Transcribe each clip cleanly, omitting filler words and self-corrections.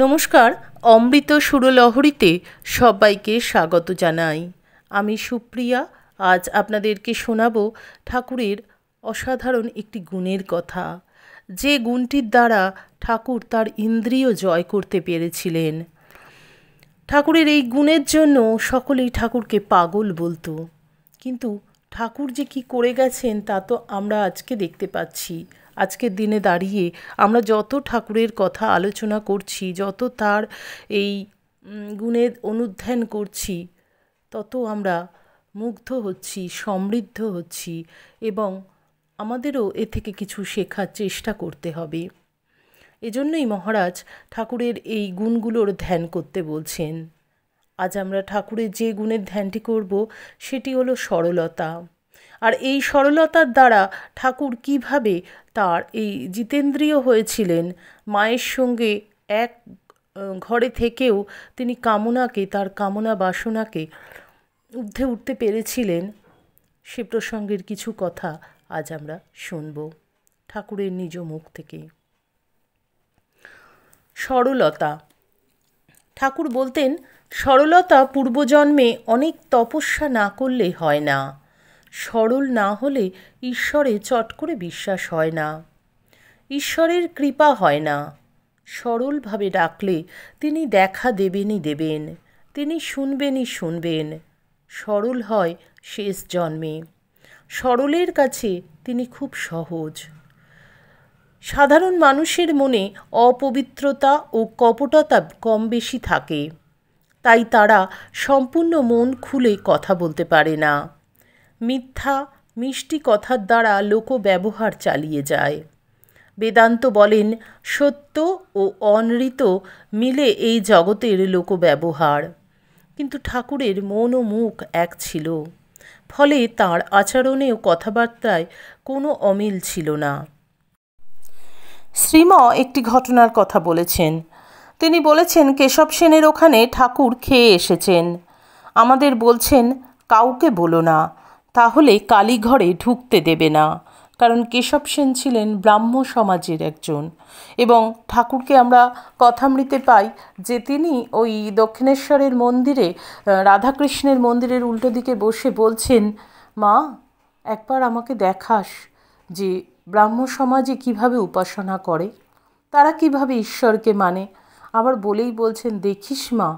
নমস্কার, অমৃত সুরলহরীতে সবাইকে স্বাগত জানাই। আমি সুপ্রিয়া। আজ আপনাদেরকে শোনাবো ঠাকুরের অসাধারণ একটি গুণের কথা, যে গুণটির দ্বারা ঠাকুর তার ইন্দ্রিয় জয় করতে পেরেছিলেন। ঠাকুরের এই গুণের জন্য সকলেই ঠাকুরকে পাগল বলতো, কিন্তু ঠাকুর যে কি করে গেছেন তা তো আমরা আজকে দেখতে পাচ্ছি। আজকের দিনে দাঁড়িয়ে আমরা যত ঠাকুরের কথা আলোচনা করছি, যত তার এই গুণের অনুধ্যান করছি, তত আমরা মুগ্ধ হচ্ছি, সমৃদ্ধ হচ্ছি এবং আমাদেরও এ থেকে কিছু শেখার চেষ্টা করতে হবে। এজন্যই মহারাজ ঠাকুরের এই গুণগুলোর ধ্যান করতে বলছেন। আজ আমরা ঠাকুরের যে গুণের ধ্যানটি করব সেটি হলো সরলতা। আর এই সরলতার দ্বারা ঠাকুর কিভাবে তার এই জিতেন্দ্রিয় হয়েছিলেন, মায়ের সঙ্গে এক ঘরে থেকেও তিনি কামনাকে, তার কামনা বাসনাকে ঊর্ধ্বে উঠতে পেরেছিলেন, সে প্রসঙ্গের কিছু কথা আজ আমরা শুনব ঠাকুরের নিজ মুখ থেকে। সরলতা। ঠাকুর বলতেন, সরলতা পূর্বজন্মে অনেক তপস্যা না করলে হয় না। সরল না হলে ঈশ্বরে চট করে বিশ্বাস হয় না, ঈশ্বরের কৃপা হয় না। সরলভাবে ডাকলে তিনি দেখা দেবেনই দেবেন, তিনি শুনবেনই শুনবেন। সরল হয় শেষ জন্মে। সরলের কাছে তিনি খুব সহজ। সাধারণ মানুষের মনে অপবিত্রতা ও কপটতা কম বেশি থাকে, তাই তারা সম্পূর্ণ মন খুলে কথা বলতে পারে না। মিথ্যা মিষ্টি কথার দ্বারা লোকব্যবহার চালিয়ে যায়। বেদান্ত বলেন, সত্য ও অনৃত মিলে এই জগতের লোকব্যবহার। কিন্তু ঠাকুরের মন ও মুখ এক ছিল, ফলে তাঁর আচরণে ও কথাবার্তায় কোনো অমিল ছিল না। শ্রীম একটি ঘটনার কথা বলেছেন। তিনি বলেছেন, কেশব সেনের ওখানে ঠাকুর খেয়ে এসেছেন। আমাদের বলছেন, কাউকে বলো না, তাহলে কালীঘরে ঢুকতে দেবে না। কারণ কেশব সেন ছিলেন ব্রাহ্ম সমাজের একজন, এবং ঠাকুরকে আমরা কথামৃতে পাই যে তিনি ওই দক্ষিণেশ্বরের মন্দিরে, রাধাকৃষ্ণের মন্দিরের উল্টো দিকে বসে বলছেন, মা একবার আমাকে দেখাস যে ব্রাহ্ম সমাজে কিভাবে উপাসনা করে, তারা কিভাবে ঈশ্বরকে মানে। আবার বলেই বলছেন, দেখিস মা,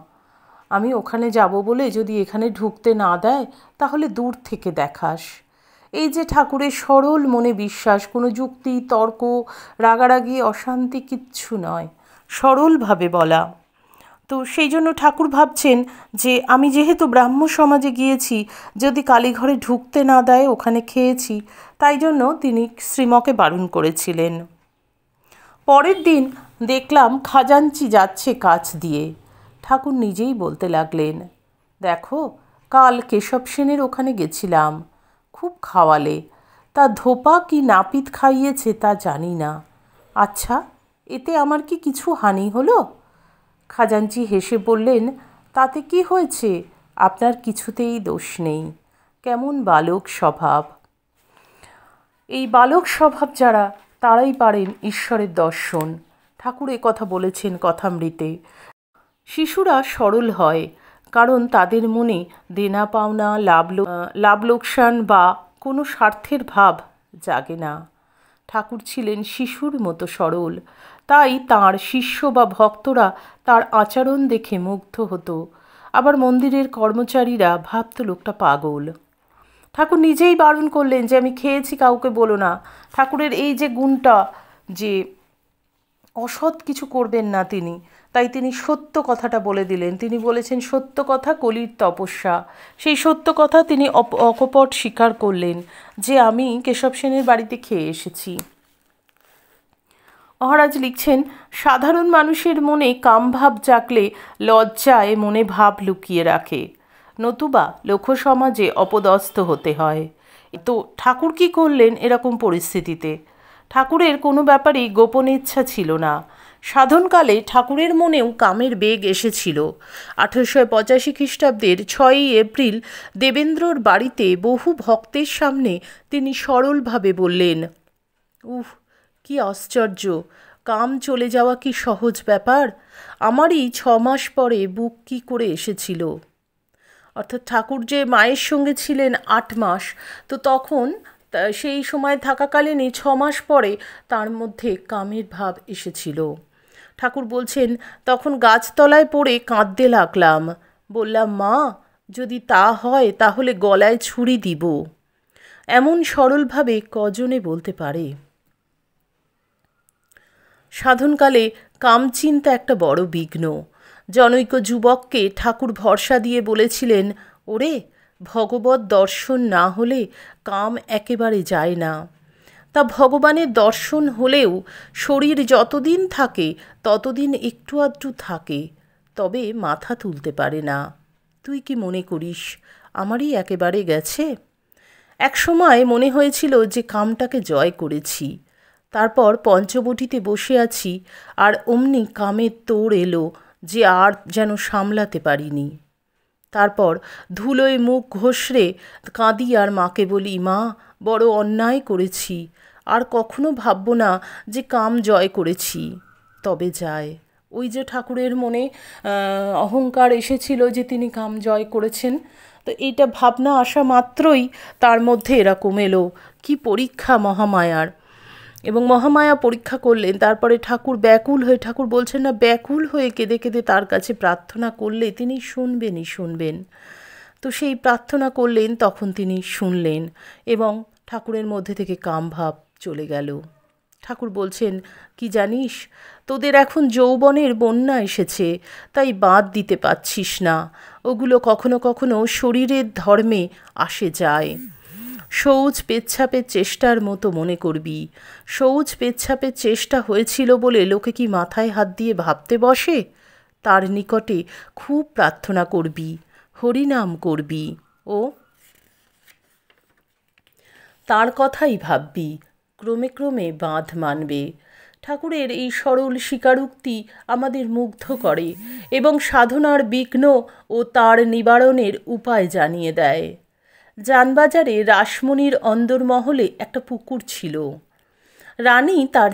আমি ওখানে যাব বলে যদি এখানে ঢুকতে না দেয় তাহলে দূর থেকে দেখাস। এই যে ঠাকুরের সরল মনে বিশ্বাস, কোনো যুক্তি তর্ক রাগারাগি অশান্তি কিচ্ছু নয়, সরলভাবে বলা। তো সেই জন্য ঠাকুর ভাবছেন যে আমি যেহেতু ব্রাহ্ম সমাজে গিয়েছি, যদি কালীঘরে ঢুকতে না দেয়, ওখানে খেয়েছি, তাই জন্য তিনি শ্রীমকে বারণ করেছিলেন। পরের দিন দেখলাম খাজাঞ্চি যাচ্ছে কাছ দিয়ে। ঠাকুর নিজেই বলতে লাগলেন, দেখো কাল কেশব সেনের ওখানে গেছিলাম, খুব খাওয়ালে, তা ধোপা কি নাপিত খাইয়েছে তা জানি না। আচ্ছা, এতে আমার কি কিছু হানি হলো? খাজাঞ্চি হেসে বললেন, তাতে কি হয়েছে, আপনার কিছুতেই দোষ নেই। কেমন বালক স্বভাব। এই বালক স্বভাব যারা, তারাই পারেন ঈশ্বরের দর্শন। ঠাকুর এ কথা বলেছেন কথামৃতে। শিশুরা সরল হয়, কারণ তাদের মনে দেনা পাওনা, লাভ লোকসান বা কোনো স্বার্থের ভাব জাগে না। ঠাকুর ছিলেন শিশুর মতো সরল, তাই তাঁর শিষ্য বা ভক্তরা তার আচরণ দেখে মুগ্ধ হতো। আবার মন্দিরের কর্মচারীরা ভাবত লোকটা পাগল। ঠাকুর নিজেই বারণ করলেন যে আমি খেয়েছি, কাউকে বলো না। ঠাকুরের এই যে গুণটা, যে অসৎ কিছু করবেন না তিনি, তাই তিনি সত্য কথাটা বলে দিলেন। তিনি বলেছেন, সত্য কথা কলির তপস্যা। সেই সত্য কথা তিনি অকপট স্বীকার করলেন যে আমি কেশব সেনের বাড়িতে খেয়ে এসেছি। মহারাজ লিখছেন, সাধারণ মানুষের মনে কামভাব জাগলে লজ্জায় মনে ভাব লুকিয়ে রাখে, নতুবা লোকসমাজে অপদস্থ হতে হয়। তো ঠাকুর কি করলেন এরকম পরিস্থিতিতে? ঠাকুরের কোনো ব্যাপারেই গোপন ইচ্ছা ছিল না। সাধনকালে ঠাকুরের মনেও কামের বেগ এসেছিল। 1885 খ্রিস্টাব্দের 6ই এপ্রিল দেবেন্দ্রর বাড়িতে বহু ভক্তের সামনে তিনি সরলভাবে বললেন, উহ কি আশ্চর্য, কাম চলে যাওয়া কি সহজ ব্যাপার? আমারই 6 মাস পরে বুক কি করে এসেছিল। অর্থাৎ ঠাকুর যে মায়ের সঙ্গে ছিলেন 8 মাস, তো তখন সেই সময় থাকাকালীনই 6 মাস পরে তার মধ্যে কামের ভাব এসেছিল। ঠাকুর বলছেন, তখন গাছতলায় পড়ে কাঁদতে লাগলাম। বললাম, মা, যদি তা হয় তাহলে গলায় ছুরি দিব। এমন সরলভাবে কজনে বলতে পারে? সাধনকালে কামচিন্তা একটা বড় বিঘ্ন। জনৈক যুবককে ঠাকুর ভরসা দিয়ে বলেছিলেন, ওরে, ভগবত দর্শন না হলে কাম একেবারে যায় না। তা ভগবানের দর্শন হলেও শরীর যতদিন থাকে ততদিন একটু আধটু থাকে, তবে মাথা তুলতে পারে না। তুই কি মনে করিস আমারই একেবারে গেছে? এক সময় মনে হয়েছিল যে কামটাকে জয় করেছি। তারপর পঞ্চবটিতে বসে আছি, আর অমনি কামের তোড় এলো যে আর যেন সামলাতে পারিনি। তারপর ধুলোয় মুখ ঘষড়ে কাঁদি আর মাকে বলি, মা, বড় অন্যায় করেছি, আর কখনো ভাবব না যে কাম জয় করেছি। তবে যায়। ওই যে ঠাকুরের মনে অহংকার এসেছিল যে তিনি কাম জয় করেছেন, তো এইটা ভাবনা আসা মাত্রই তার মধ্যে এরকম এলো। কি পরীক্ষা মহামায়ার! এবং মহামায়া পরীক্ষা করলেন। তারপরে ঠাকুর ব্যাকুল হয়ে, ঠাকুর বলছেন না, ব্যাকুল হয়ে কেঁদে কেঁদে তার কাছে প্রার্থনা করলে তিনি শুনবেন। তো সেই প্রার্থনা করলেন, তখন তিনি শুনলেন এবং ঠাকুরের মধ্যে থেকে কামভাব চলে গেল। ঠাকুর বলছেন, কি জানিস, তোদের এখন যৌবনের বন্যা এসেছে, তাই বাঁধ দিতে পারছিস না। ওগুলো কখনো কখনো শরীরের ধর্মে আসে যায়। শৌচ পেচ্ছাপের চেষ্টার মতো মনে করবি। শৌচ পেচ্ছাপের চেষ্টা হয়েছিল বলে লোকে কি মাথায় হাত দিয়ে ভাবতে বসে? তার নিকটে খুব প্রার্থনা করবি, হরিনাম করবি ও তার কথাই ভাববি, ক্রমে ক্রমে বাঁধ মানবে। ঠাকুরের এই সরল স্বীকারোক্তি আমাদের মুগ্ধ করে এবং সাধনার বিঘ্ন ও তার নিবারণের উপায় জানিয়ে দেয়। জানবাজারে রাসমণির অন্দরমহলে একটা পুকুর ছিল। রানী তার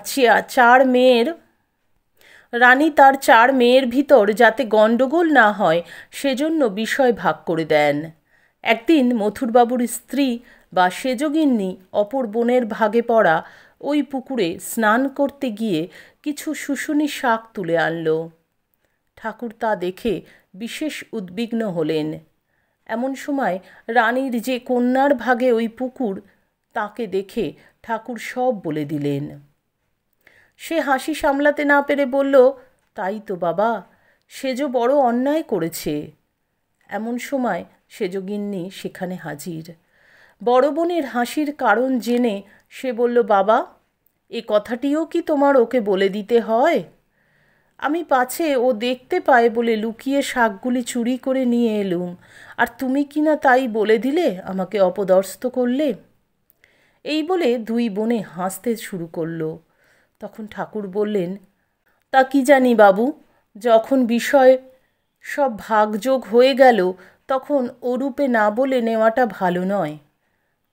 চার মেয়ের ভিতর যাতে গণ্ডগোল না হয় সেজন্য বিষয় ভাগ করে দেন। একদিন মথুরবাবুর স্ত্রী বা সেজগিন্নি অপর বোনের ভাগে পড়া ওই পুকুরে স্নান করতে গিয়ে কিছু শুশুনি শাক তুলে আনল। ঠাকুর তা দেখে বিশেষ উদ্বিগ্ন হলেন। এমন সময় রানীর যে কন্যার ভাগে ওই পুকুর, তাকে দেখে ঠাকুর সব বলে দিলেন। সে হাসি সামলাতে না পেরে বলল, তাই তো বাবা, সেজ বড় অন্যায় করেছে। এমন সময় সেজগিন্নি সেখানে হাজির। বড় বোনের হাসির কারণ জেনে সে বলল, বাবা, এ কথাটিও কি তোমার ওকে বলে দিতে হয়? আমি পাছে ও দেখতে পায় বলে লুকিয়ে শাকগুলি চুরি করে নিয়ে এলুম, আর তুমি কি না তাই বলে দিলে, আমাকে অপদস্থ করলে। এই বলে দুই বোনে হাসতে শুরু করলো। তখন ঠাকুর বললেন, তা কি জানি বাবু, যখন বিষয় সব ভাগযোগ হয়ে গেল তখন ওরূপে না বলে নেওয়াটা ভালো নয়।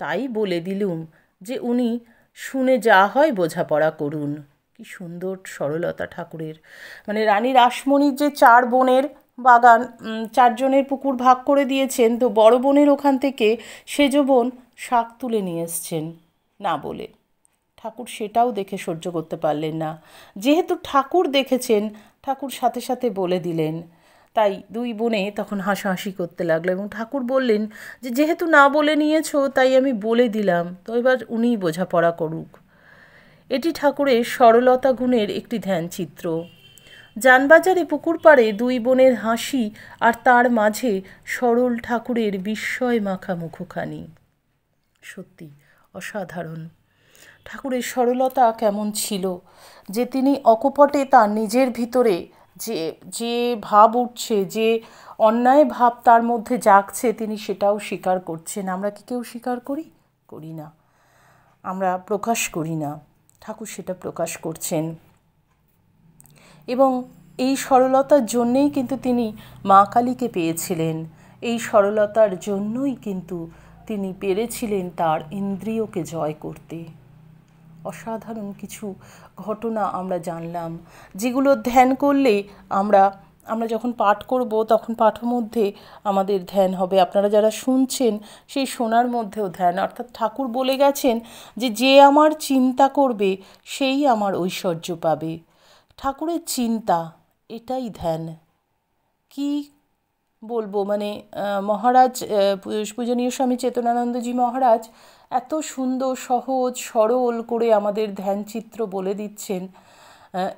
তাই বলে দিলুম যে উনি শুনে যা হয় বোঝাপড়া করুন। কি সুন্দর সরলতা ঠাকুরের! মানে রানী রাসমণির যে 4 বোনের বাগান, 4 জনের পুকুর ভাগ করে দিয়েছেন, তো বড় বোনের ওখান থেকে সেজ বোন শাক তুলে নিয়ে এসছেন না বলে। ঠাকুর সেটাও দেখে সহ্য করতে পারলেন না। যেহেতু ঠাকুর দেখেছেন, ঠাকুর সাথে সাথে বলে দিলেন। তাই দুই বোনে তখন হাসাহাসি করতে লাগলো এবং ঠাকুর বললেন যে যেহেতু না বলে নিয়েছো তাই আমি বলে দিলাম, তো এবার উনিই বোঝাপড়া করুক। এটি ঠাকুরের সরলতা গুণের একটি ধ্যানচিত্র। জানবাজারে পুকুর পাড়ে দুই বোনের হাসি আর তার মাঝে সরল ঠাকুরের বিস্ময় মাখা মুখখানি সত্যি অসাধারণ। ঠাকুরের সরলতা কেমন ছিল যে তিনি অকপটে তার নিজের ভিতরে যে ভাব উঠছে, যে অন্যায় ভাব তার মধ্যে জাগছে, তিনি সেটাও স্বীকার করছেন। আমরা কি কেউ স্বীকার করি না, আমরা প্রকাশ করি না। ঠাকুর সেটা প্রকাশ করছেন এবং এই সরলতার জন্যেই কিন্তু তিনি মা কালীকে পেয়েছিলেন। এই সরলতার জন্যই কিন্তু তিনি পেরেছিলেন তার ইন্দ্রিয়কে জয় করতে। অসাধারণ কিছু ঘটনা আমরা জানলাম, যেগুলো ধ্যান করলে আমরা যখন পাঠ করব তখন পাঠের মধ্যে আমাদের ধ্যান হবে। আপনারা যারা শুনছেন সেই শোনার মধ্যেও ধ্যান, অর্থাৎ ঠাকুর বলে গেছেন যে যে আমার চিন্তা করবে সেই আমার ঐশ্বর্য পাবে। ঠাকুরের চিন্তা, এটাই ধ্যান। কি বলবো, মানে মহারাজ পূজনীয় স্বামী চেতনানন্দজি মহারাজ এত সুন্দর সহজ সরল করে আমাদের ধ্যানচিত্র বলে দিচ্ছেন,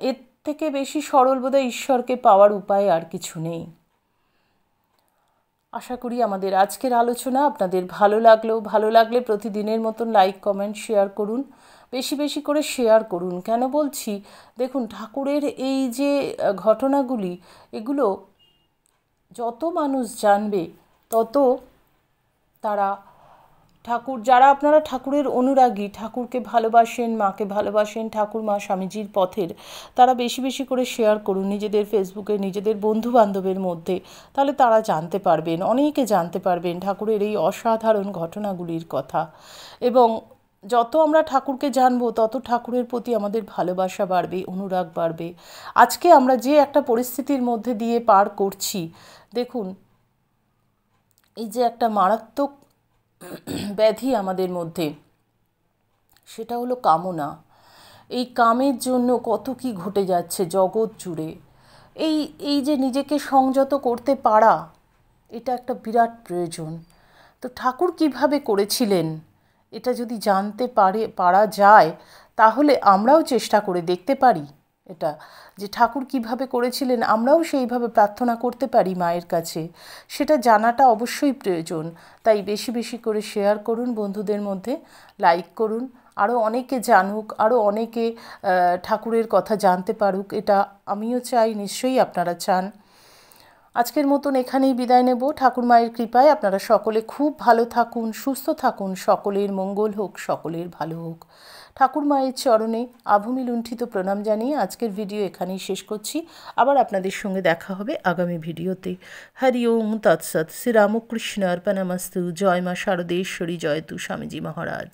এর থেকে বেশি সরল বোধহয় ঈশ্বরকে পাওয়ার উপায় আর কিছু নেই। আশা করি আমাদের আজকের আলোচনা আপনাদের ভালো লাগলে প্রতিদিনের মতন লাইক কমেন্ট শেয়ার করুন, বেশি বেশি করে শেয়ার করুন। কেন বলছি, দেখুন ঠাকুরের এই যে ঘটনাগুলি, এগুলো যত মানুষ জানবে তত তারা যারা আপনারা ঠাকুরের অনুরাগী, ঠাকুরকে ভালোবাসেন, মাকে ভালোবাসেন, ঠাকুর মা স্বামীজির পথের, তারা বেশি বেশি করে শেয়ার করুন নিজেদের ফেসবুকে, নিজেদের বন্ধু বান্ধবের মধ্যে। তাহলে তারা জানতে পারবেন, অনেকে জানতে পারবেন ঠাকুরের এই অসাধারণ ঘটনাগুলির কথা। এবং যত আমরা ঠাকুরকে জানবো তত ঠাকুরের প্রতি আমাদের ভালোবাসা বাড়বে, অনুরাগ বাড়বে। আজকে আমরা যে একটা পরিস্থিতির মধ্যে দিয়ে পার করছি, দেখুন এই যে একটা মারাত্মক ব্যাধি আমাদের মধ্যে, সেটা হলো কামনা। এই কামের জন্য কত কি ঘটে যাচ্ছে জগৎ জুড়ে। এই যে নিজেকে সংযত করতে পারা, এটা একটা বিরাট প্রয়োজন। তো ঠাকুর কিভাবে করেছিলেন, এটা যদি জানতে পারা যায়, তাহলে আমরাও চেষ্টা করে দেখতে পারি এটা, যে ঠাকুর কিভাবে করেছিলেন, আমরাও সেইভাবে প্রার্থনা করতে পারি মায়ের কাছে। সেটা জানাটা অবশ্যই প্রয়োজন। তাই বেশি বেশি করে শেয়ার করুন বন্ধুদের মধ্যে, লাইক করুন, আরও অনেকে জানুক, আরও অনেকে ঠাকুরের কথা জানতে পারুক, এটা আমিও চাই, নিশ্চয়ই আপনারা চান। আজকের মতন এখানেই বিদায় নেব। ঠাকুর মায়ের কৃপায় আপনারা সকলে খুব ভালো থাকুন, সুস্থ থাকুন, সকলের মঙ্গল হোক, সকলের ভালো হোক। ঠাকুর মায়ের চরণে আভূমি লুণ্ঠিত প্রণাম জানিয়ে আজকের ভিডিও এখানেই শেষ করছি। আবার আপনাদের সঙ্গে দেখা হবে আগামী ভিডিওতে। হরি ওম তৎসৎ। শ্রীরামকৃষ্ণ অর্পণমস্তু। জয় মা শারদেশ্বরী, জয় তু স্বামীজি মহারাজ।